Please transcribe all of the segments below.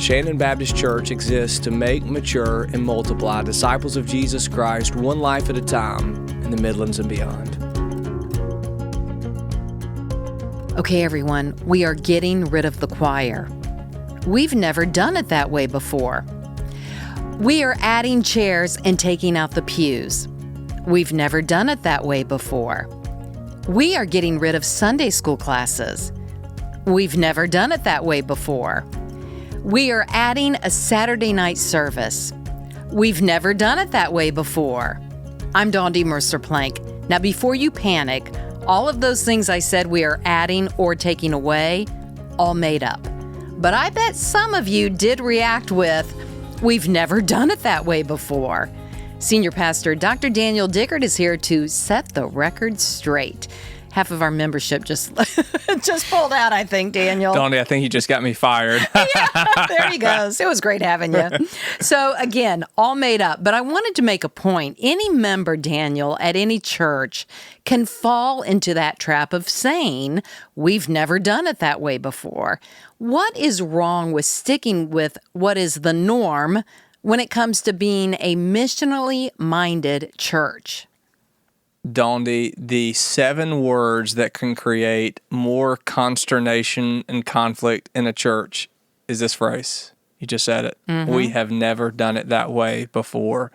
Shandon Baptist Church exists to make, mature, and multiply disciples of Jesus Christ one life at a time in the Midlands and beyond. Okay, everyone, we are getting rid of the choir. We've never done it that way before. We are adding chairs and taking out the pews. We've never done it that way before. We are getting rid of Sunday school classes. We've never done it that way before. We are adding a Saturday night service. We've never done it that way before. I'm Dondi Mercer-Plank. Now, before you panic, all of those things I said we are adding or taking away, all made up. But I bet some of you did react with, we've never done it that way before. Senior Pastor Dr. Daniel Dickert is here to set the record straight. Half of our membership just pulled out, I think, Daniel. Dondi, I think you just got me fired. Yeah, there he goes. It was great having you. So again, all made up. But I wanted to make a point. Any member, Daniel, at any church can fall into that trap of saying, we've never done it that way before. What is wrong with sticking with what is the norm when it comes to being a missionally minded church? Dondi, the 7 words that can create more consternation and conflict in a church is this phrase. You just said it. Mm-hmm. We have never done it that way before.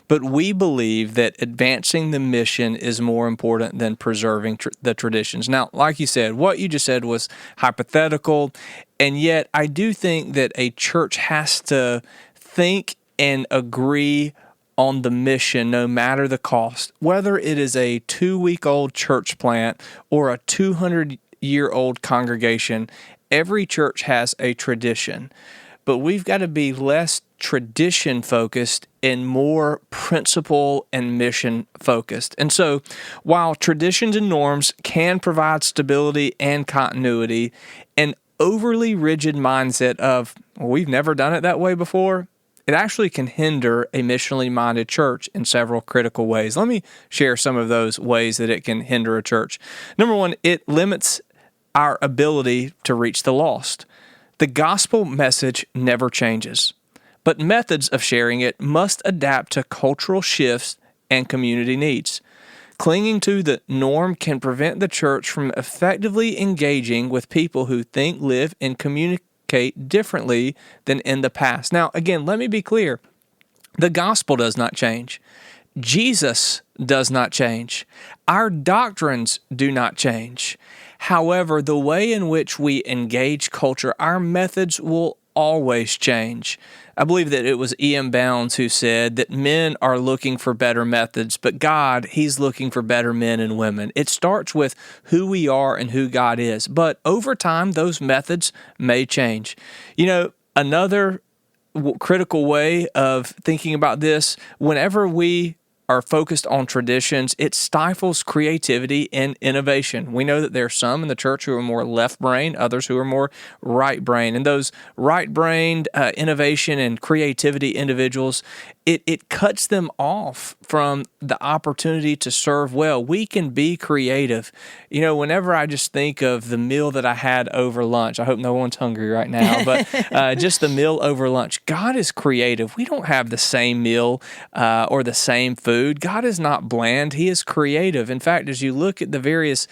But we believe that advancing the mission is more important than preserving the traditions. Now, like you said, what you just said was hypothetical, and yet I do think that a church has to think and agree on the mission, no matter the cost, whether it is a 2-week-old church plant or a 200-year-old congregation. Every church has a tradition, but we've got to be less tradition-focused and more principle and mission-focused. And so, while traditions and norms can provide stability and continuity, an overly rigid mindset of, well, we've never done it that way before, it actually can hinder a missionally minded church in several critical ways. Let me share some of those ways that it can hinder a church. Number one, it limits our ability to reach the lost. The gospel message never changes, but methods of sharing it must adapt to cultural shifts and community needs. Clinging to the norm can prevent the church from effectively engaging with people who think, live, and communicate differently than in the past. Now, again, let me be clear. The gospel does not change. Jesus does not change. Our doctrines do not change. However, the way in which we engage culture, our methods will always change. I believe that it was E.M. Bounds who said that men are looking for better methods, but God, He's looking for better men and women. It starts with who we are and who God is. But over time, those methods may change. You know, another critical way of thinking about this, whenever we are focused on traditions, it stifles creativity and innovation. We know that there are some in the church who are more left-brained, others who are more right-brained. And those right-brained innovation and creativity individuals, it cuts them off from the opportunity to serve well. We can be creative. You know, whenever I just think of the meal that I had over lunch, I hope no one's hungry right now, but just the meal over lunch, God is creative. We don't have the same meal or the same food. God is not bland. He is creative. In fact, as you look at the various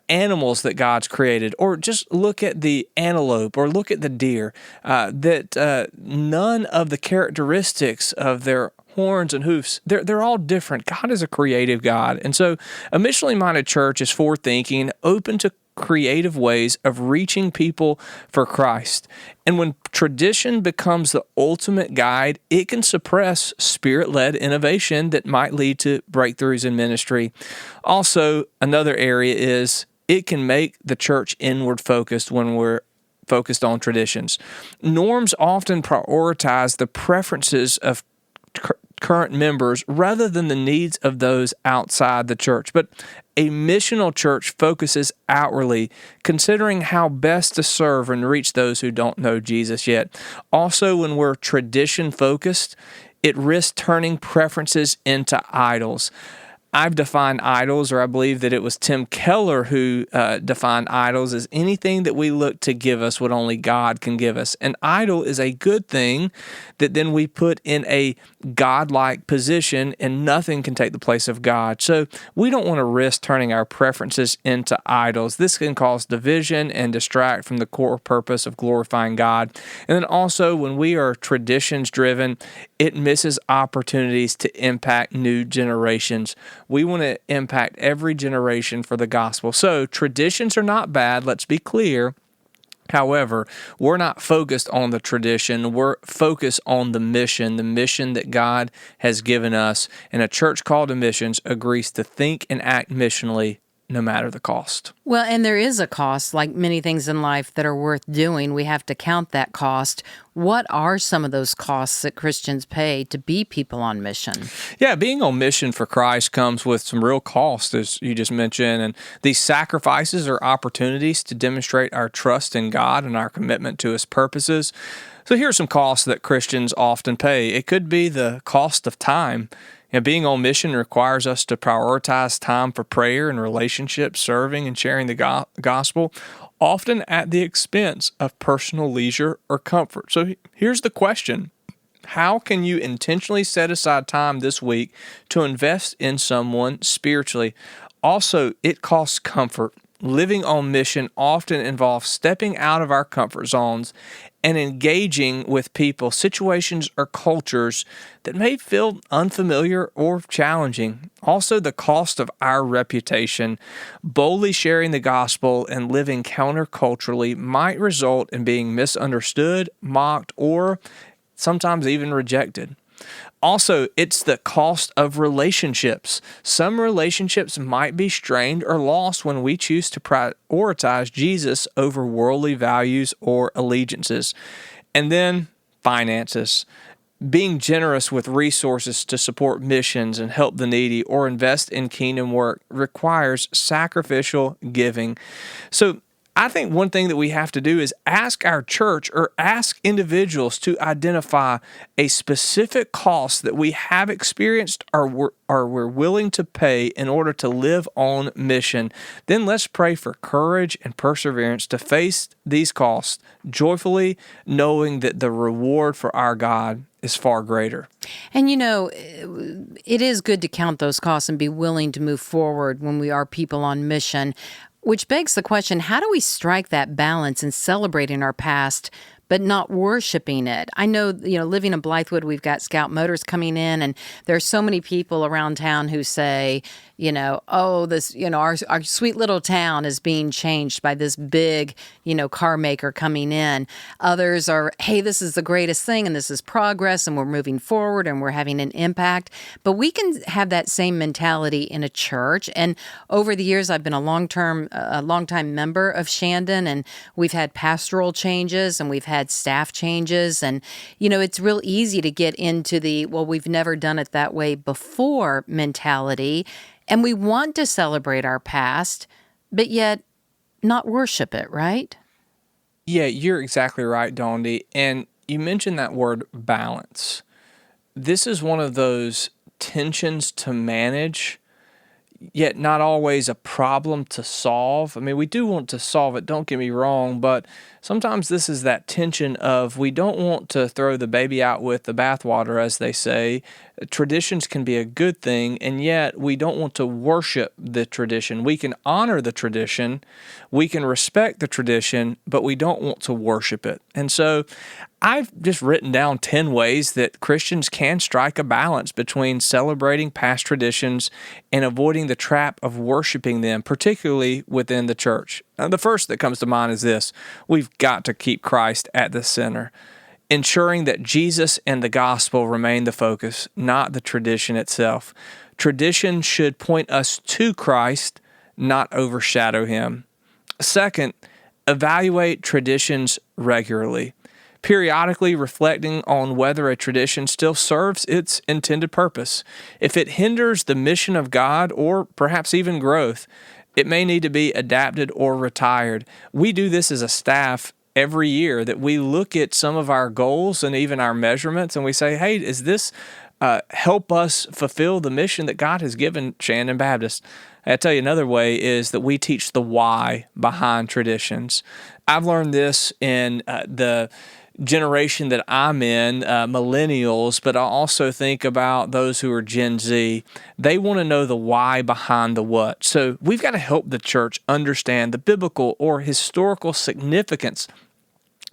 animals that God's created, or just look at the antelope or look at the deer, that none of the characteristics of their horns and hoofs, they're all different. God is a creative God. And so a missionally minded church is forward-thinking, open to creative ways of reaching people for Christ. And when tradition becomes the ultimate guide, it can suppress Spirit-led innovation that might lead to breakthroughs in ministry. Also, another area is it can make the church inward-focused when we're focused on traditions. Norms often prioritize the preferences of current members rather than the needs of those outside the church. But a missional church focuses outwardly, considering how best to serve and reach those who don't know Jesus yet. Also, when we're tradition focused, it risks turning preferences into idols. I've defined idols, or I believe that it was Tim Keller who defined idols as anything that we look to give us what only God can give us. An idol is a good thing that then we put in a God-like position, and nothing can take the place of God. So we don't want to risk turning our preferences into idols. This can cause division and distract from the core purpose of glorifying God. And then also, when we are traditions-driven, it misses opportunities to impact new generations. We want to impact every generation for the gospel. So traditions are not bad, let's be clear. However, we're not focused on the tradition. We're focused on the mission that God has given us. And a church called to missions agrees to think and act missionally no matter the cost. Well, and there is a cost, like many things in life that are worth doing. We have to count that cost. What are some of those costs that Christians pay to be people on mission? Yeah, being on mission for Christ comes with some real cost, as you just mentioned. And these sacrifices are opportunities to demonstrate our trust in God and our commitment to His purposes. So here are some costs that Christians often pay. It could be the cost of time. Being on mission requires us to prioritize time for prayer and relationships, serving and sharing the gospel, often at the expense of personal leisure or comfort. So here's the question. How can you intentionally set aside time this week to invest in someone spiritually? Also, it costs comfort. Living on mission often involves stepping out of our comfort zones and engaging with people, situations, or cultures that may feel unfamiliar or challenging. Also, the cost of our reputation. Boldly sharing the gospel and living counterculturally might result in being misunderstood, mocked, or sometimes even rejected. Also, it's the cost of relationships. Some relationships might be strained or lost when we choose to prioritize Jesus over worldly values or allegiances. And then finances. Being generous with resources to support missions and help the needy or invest in kingdom work requires sacrificial giving. So I think one thing that we have to do is ask our church or ask individuals to identify a specific cost that we have experienced or we're willing to pay in order to live on mission. Then let's pray for courage and perseverance to face these costs joyfully, knowing that the reward for our God is far greater. And it is good to count those costs and be willing to move forward when we are people on mission. Which begs the question, how do we strike that balance in celebrating our past but not worshiping it? I know, living in Blythewood, we've got Scout Motors coming in, and there's so many people around town who say, our sweet little town is being changed by this big, car maker coming in. Others are, hey, this is the greatest thing, and this is progress, and we're moving forward, and we're having an impact. But we can have that same mentality in a church. And over the years, I've been a long-time member of Shandon, and we've had pastoral changes, and we've had staff changes. And, it's real easy to get into the, well, we've never done it that way before mentality. And we want to celebrate our past, but yet not worship it, right? Yeah, you're exactly right, Dondi. And you mentioned that word balance. This is one of those tensions to manage, yet not always a problem to solve. I mean, we do want to solve it, don't get me wrong, but sometimes this is that tension of we don't want to throw the baby out with the bathwater, as they say. Traditions can be a good thing, and yet we don't want to worship the tradition. We can honor the tradition, we can respect the tradition, but we don't want to worship it. And so I've just written down 10 ways that Christians can strike a balance between celebrating past traditions and avoiding the trap of worshiping them, particularly within the church. Now, the first that comes to mind is this: we've got to keep Christ at the center, ensuring that Jesus and the gospel remain the focus, not the tradition itself. Tradition should point us to Christ, not overshadow Him. Second, evaluate traditions regularly, periodically reflecting on whether a tradition still serves its intended purpose. If it hinders the mission of God or perhaps even growth, it may need to be adapted or retired. We do this as a staff every year, that we look at some of our goals and even our measurements and we say, hey, is this help us fulfill the mission that God has given Shandon Baptist. I tell you another way is that we teach the why behind traditions. I've learned this in the generation that I'm in, millennials, but I also think about those who are Gen Z. They want to know the why behind the what. So we've got to help the church understand the biblical or historical significance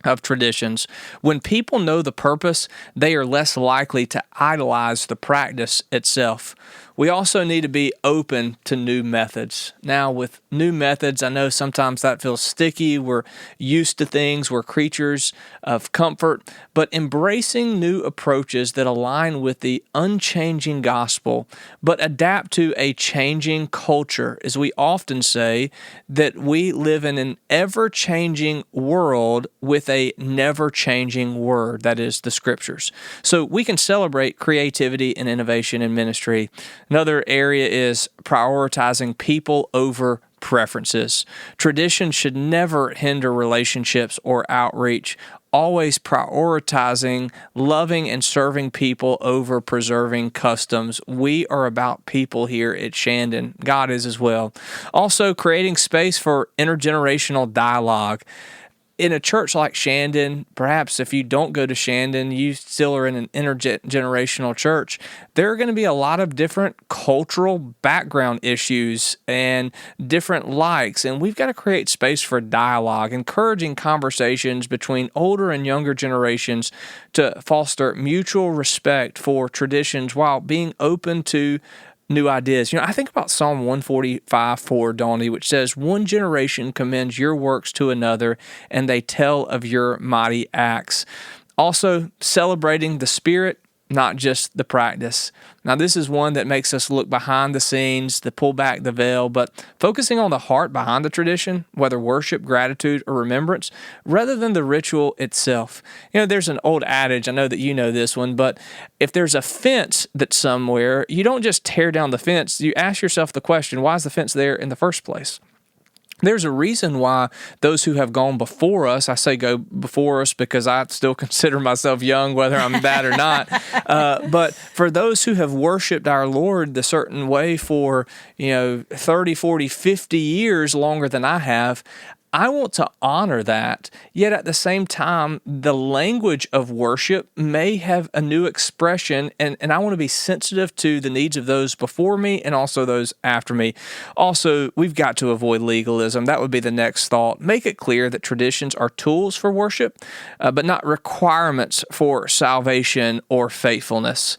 of traditions. When people know the purpose, they are less likely to idolize the practice itself. We also need to be open to new methods. Now, with new methods, I know sometimes that feels sticky. We're used to things. We're creatures of comfort. But embracing new approaches that align with the unchanging gospel, but adapt to a changing culture, as we often say, that we live in an ever-changing world with a never-changing word, that is the Scriptures. So we can celebrate creativity and innovation in ministry. Another area is prioritizing people over preferences. Tradition should never hinder relationships or outreach, always prioritizing loving and serving people over preserving customs. We are about people here at Shandon. God is as well. Also, creating space for intergenerational dialogue. In a church like Shandon, perhaps if you don't go to Shandon, you still are in an intergenerational church, there are going to be a lot of different cultural background issues and different likes, and we've got to create space for dialogue, encouraging conversations between older and younger generations to foster mutual respect for traditions while being open to new ideas. I think about Psalm 145:4, Donnie, which says, "One generation commends your works to another, and they tell of your mighty acts." Also, celebrating the spirit, not just the practice. Now, this is one that makes us look behind the scenes, to pull back the veil, but focusing on the heart behind the tradition, whether worship, gratitude, or remembrance, rather than the ritual itself. There's an old adage, I know that you know this one, but if there's a fence that's somewhere, you don't just tear down the fence. You ask yourself the question, why is the fence there in the first place? There's a reason why those who have gone before us, I say go before us because I still consider myself young, whether I'm that or not. But for those who have worshiped our Lord the certain way for, 30, 40, 50 years longer than I have, I want to honor that, yet at the same time, the language of worship may have a new expression, and I want to be sensitive to the needs of those before me and also those after me. Also, we've got to avoid legalism. That would be the next thought. Make it clear that traditions are tools for worship, but not requirements for salvation or faithfulness.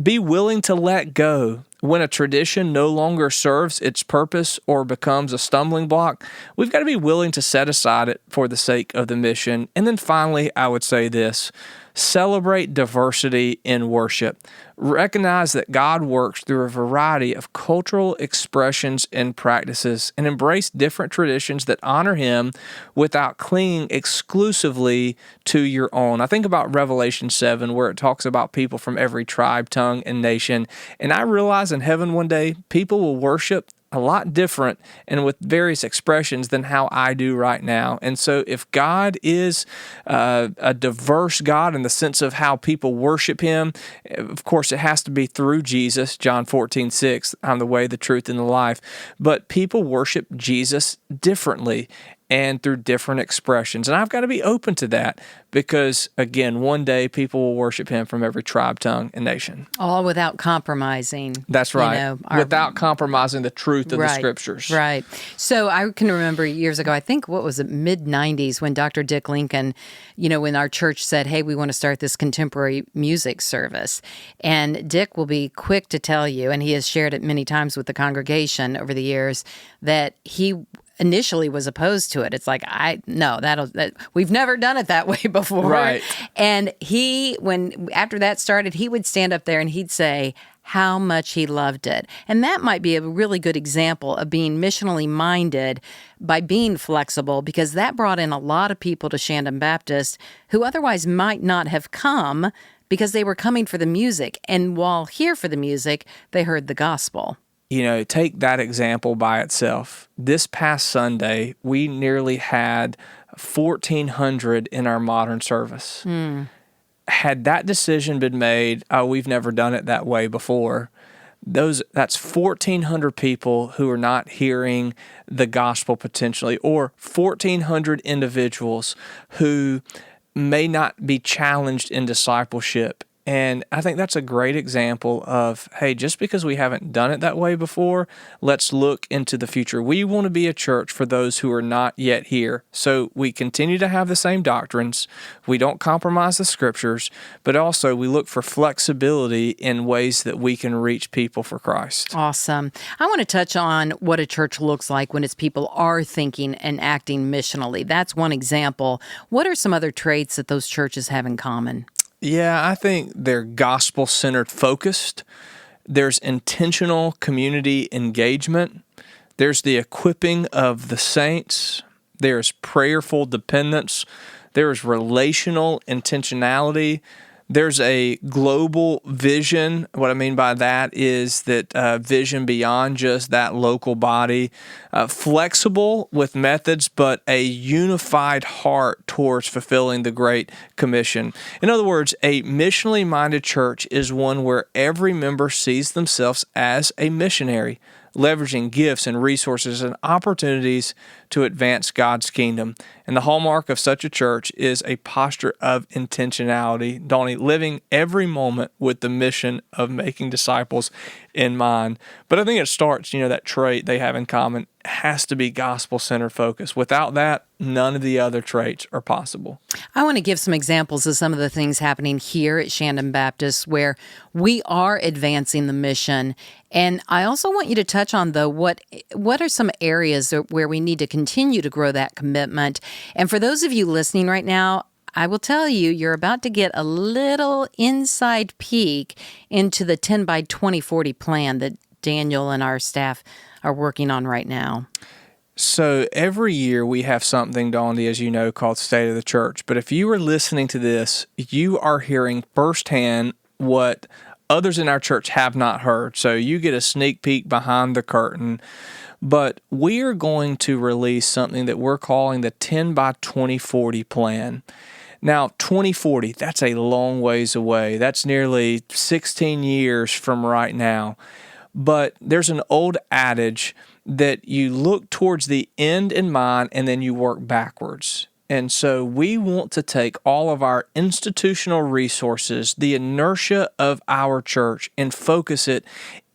Be willing to let go. When a tradition no longer serves its purpose or becomes a stumbling block, we've got to be willing to set aside it for the sake of the mission. And then finally, I would say this: celebrate diversity in worship. Recognize that God works through a variety of cultural expressions and practices, and embrace different traditions that honor Him without clinging exclusively to your own. I think about Revelation 7, where it talks about people from every tribe, tongue, and nation. And I realize in heaven one day, people will worship a lot different and with various expressions than how I do right now. And so if God is a diverse God in the sense of how people worship Him, of course it has to be through Jesus, John 14:6, I'm the way, the truth, and the life. But people worship Jesus differently and through different expressions. And I've got to be open to that because, again, one day people will worship Him from every tribe, tongue, and nation. All without compromising. That's right. Without compromising the truth of the Scriptures. Right. So I can remember years ago, I think, what was it, mid-90s, when Dr. Dick Lincoln, when our church said, hey, we want to start this contemporary music service. And Dick will be quick to tell you, and he has shared it many times with the congregation over the years, that he initially was opposed to it. It's like, we've never done it that way before. Right. And after that started, he would stand up there and he'd say how much he loved it. And that might be a really good example of being missionally minded by being flexible, because that brought in a lot of people to Shandon Baptist who otherwise might not have come because they were coming for the music. And while here for the music, they heard the gospel. Take that example by itself. This past Sunday, we nearly had 1,400 in our modern service. had that decision been made, we've never done it that way before, that's 1,400 people who are not hearing the gospel potentially, or 1,400 individuals who may not be challenged in discipleship. And I think that's a great example of, hey, just because we haven't done it that way before, let's look into the future. We want to be a church for those who are not yet here. So we continue to have the same doctrines. We don't compromise the scriptures, but also we look for flexibility in ways that we can reach people for Christ. Awesome. I want to touch on what a church looks like when its people are thinking and acting missionally. That's one example. What are some other traits that those churches have in common? Yeah, I think they're gospel-centered focused. There's intentional community engagement. There's the equipping of the saints. There's prayerful dependence. There's relational intentionality. There's a global vision. What I mean by that is that vision beyond just that local body. Flexible with methods, but a unified heart towards fulfilling the Great Commission. In other words, a missionally minded church is one where every member sees themselves as a missionary, leveraging gifts and resources and opportunities to advance God's kingdom. And the hallmark of such a church is a posture of intentionality, Donnie, living every moment with the mission of making disciples in mind. But I think it starts, that trait they have in common has to be gospel-centered focus. Without that, none of the other traits are possible. I want to give some examples of some of the things happening here at Shandon Baptist where we are advancing the mission. And I also want you to touch on, though, what are some areas where we need to continue to grow that commitment. And for those of you listening right now, I will tell you, you're about to get a little inside peek into the 10 by 2040 plan that Daniel and our staff are working on right now. So every year we have something, Dondi, as you know, called State of the Church. But if you are listening to this, you are hearing firsthand what others in our church have not heard. So you get a sneak peek behind the curtain. But we are going to release something that we're calling the 10 by 2040 plan. Now, 2040, that's a long ways away. That's nearly 16 years from right now. But there's an old adage that you look towards the end in mind and then you work backwards. And so we want to take all of our institutional resources, the inertia of our church, and focus it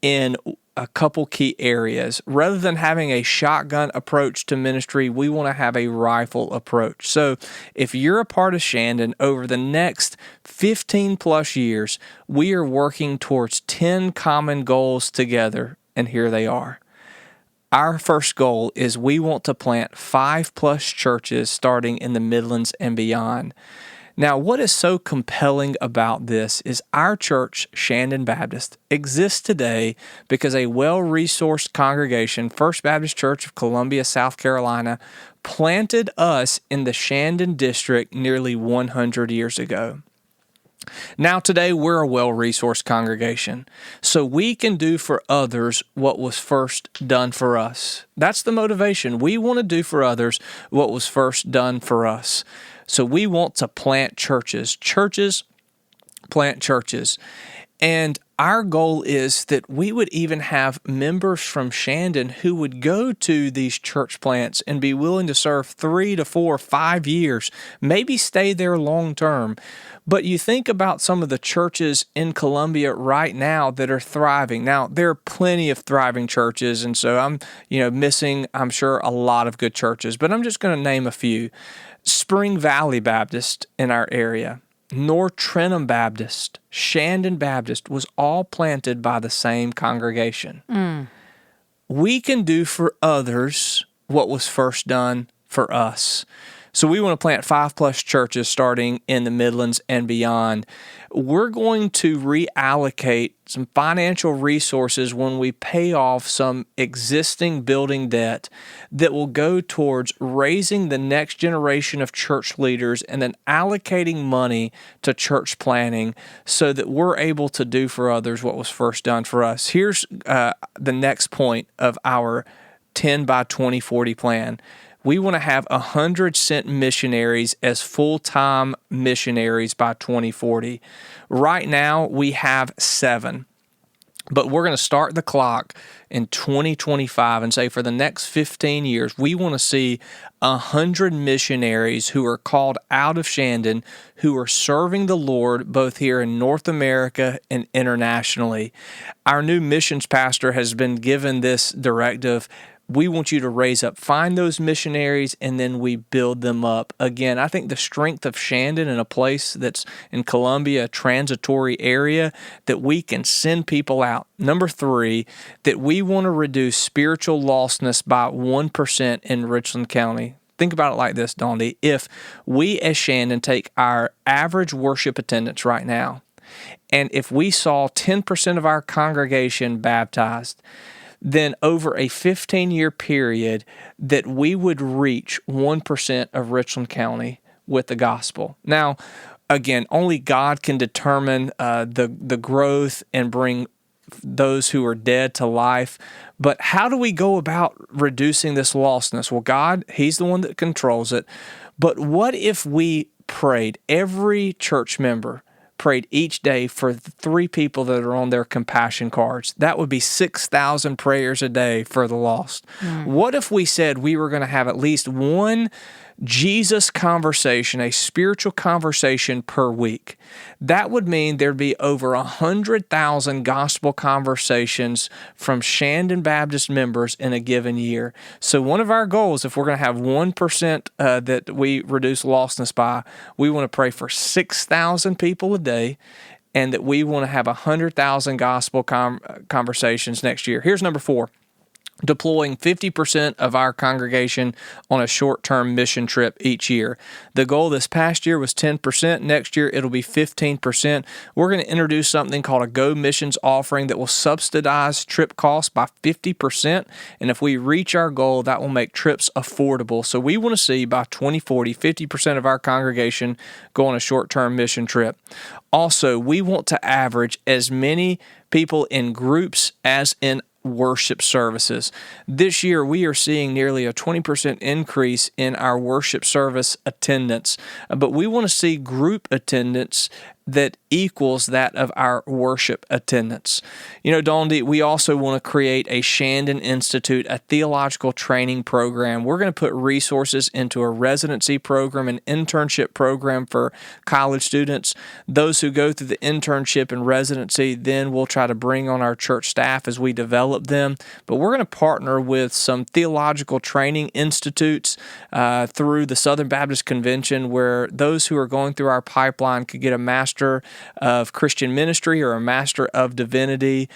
in a couple key areas. Rather than having a shotgun approach to ministry, we want to have a rifle approach. So if you're a part of Shandon, over the next 15 plus years, we are working towards 10 common goals together, and here they are. Our first goal is we want to plant 5+ churches starting in the Midlands and beyond. Now, what is so compelling about this is our church, Shandon Baptist, exists today because a well-resourced congregation, First Baptist Church of Columbia, South Carolina, planted us in the Shandon district nearly 100 years ago. Now today we're a well-resourced congregation, so we can do for others what was first done for us. That's the motivation. We want to do for others what was first done for us. So we want to plant churches. Churches plant churches. And our goal is that we would even have members from Shandon who would go to these church plants and be willing to serve 3 to 4, 5 years, maybe stay there long term. But you think about some of the churches in Columbia right now that are thriving. Now, there are plenty of thriving churches, and so I'm missing, I'm sure, a lot of good churches, but I'm just going to name a few. Spring Valley Baptist in our area, North Trenton Baptist, Shandon Baptist was all planted by the same congregation. We can do for others what was first done for us. So we want to plant 5+ churches starting in the Midlands and beyond. We're going to reallocate some financial resources when we pay off some existing building debt that will go towards raising the next generation of church leaders and then allocating money to church planning so that we're able to do for others what was first done for us. Here's the next point of our 10 by 2040 plan. We want to have 100 sent missionaries as full-time missionaries by 2040. Right now, we have 7. But we're going to start the clock in 2025 and say for the next 15 years, we want to see 100 missionaries who are called out of Shandon, who are serving the Lord both here in North America and internationally. Our new missions pastor has been given this directive. We want you to raise up, find those missionaries, and then we build them up. Again, I think the strength of Shandon in a place that's in Columbia, a transitory area, that we can send people out. Number 3, that we want to reduce spiritual lostness by 1% in Richland County. Think about it like this, Dondi. If we as Shandon take our average worship attendance right now, and if we saw 10% of our congregation baptized, then over a 15-year period that we would reach 1% of Richland County with the gospel. Now, again, only God can determine the growth and bring those who are dead to life. But how do we go about reducing this lostness? Well, God, He's the one that controls it. But what if we prayed, every church member prayed each day for the 3 people that are on their compassion cards? That would be 6,000 prayers a day for the lost. What if we said we were going to have at least one Jesus conversation, a spiritual conversation per week? That would mean there'd be over 100,000 gospel conversations from Shandon Baptist members in a given year. So one of our goals, if we're going to have 1% that we reduce lostness by, we want to pray for 6,000 people a day, and that we want to have 100,000 gospel conversations next year. Here's number 4. Deploying 50% of our congregation on a short-term mission trip each year. The goal this past year was 10%. Next year, it'll be 15%. We're going to introduce something called a Go Missions offering that will subsidize trip costs by 50%. And if we reach our goal, that will make trips affordable. So we want to see by 2040, 50% of our congregation go on a short-term mission trip. Also, we want to average as many people in groups as in worship services. This year, we are seeing nearly a 20% increase in our worship service attendance, but we want to see group attendance that equals that of our worship attendance. You know, Dondi, we also want to create a Shandon Institute, a theological training program. We're going to put resources into a residency program, an internship program for college students. Those who go through the internship and residency, then we'll try to bring on our church staff as we develop them. But we're going to partner with some theological training institutes through the Southern Baptist Convention, where those who are going through our pipeline could get a Master of Christian Ministry or a Master of Divinity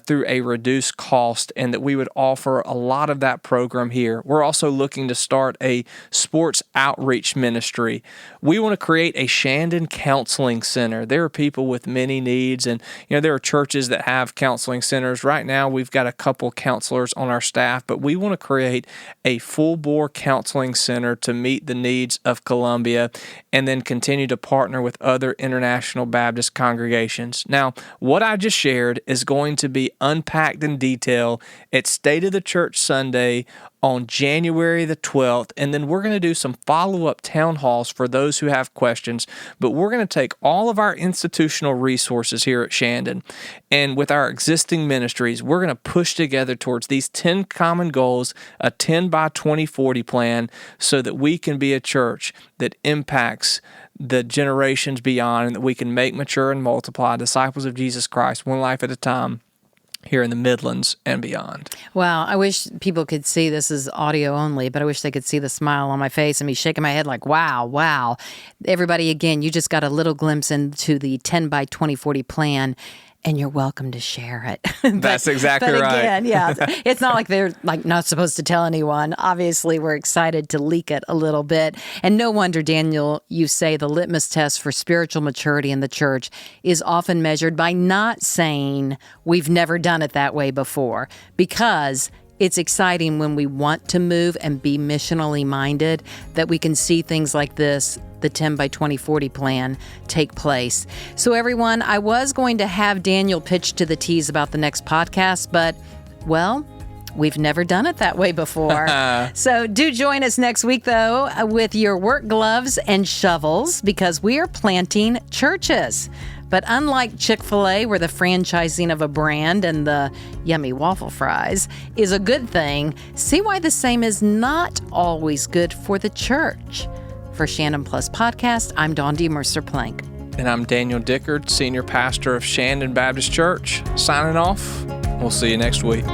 through a reduced cost, and that we would offer a lot of that program here. We're also looking to start a sports outreach ministry. We want to create a Shandon Counseling Center. There are people with many needs, and there are churches that have counseling centers. Right now, we've got a couple counselors on our staff, but we want to create a full-bore counseling center to meet the needs of Columbia, and then continue to partner with other international Baptist congregations. Now, what I just shared is going to be unpacked in detail at State of the Church Sunday on January the 12th, and then we're going to do some follow-up town halls for those who have questions, but we're going to take all of our institutional resources here at Shandon, and with our existing ministries, we're going to push together towards these 10 common goals, a 10 by 2040 plan, so that we can be a church that impacts the generations beyond, and that we can make, mature, and multiply disciples of Jesus Christ one life at a time here in the Midlands and beyond. Wow, I wish people could see, this is audio only, but I wish they could see the smile on my face and me shaking my head like, wow. Everybody, again, you just got a little glimpse into the 10 by 2040 plan, and you're welcome to share it. That's exactly right. Again, yeah, it's not like they're not supposed to tell anyone. Obviously, we're excited to leak it a little bit. And no wonder, Daniel, you say the litmus test for spiritual maturity in the church is often measured by not saying we've never done it that way before, because it's exciting when we want to move and be missionally minded that we can see things like this, the 10 by 2040 plan, take place. So everyone, I was going to have Daniel pitch to the tees about the next podcast, but, well, We've never done it that way before. So do join us next week, though, with your work gloves and shovels, because we are planting churches. But unlike Chick-fil-A, where the franchising of a brand and the yummy waffle fries is a good thing, see why the same is not always good for the church. For Shandon Plus Podcast, I'm Dawn D. Mercer-Plank. And I'm Daniel Dickard, Senior Pastor of Shandon Baptist Church. Signing off. We'll see you next week.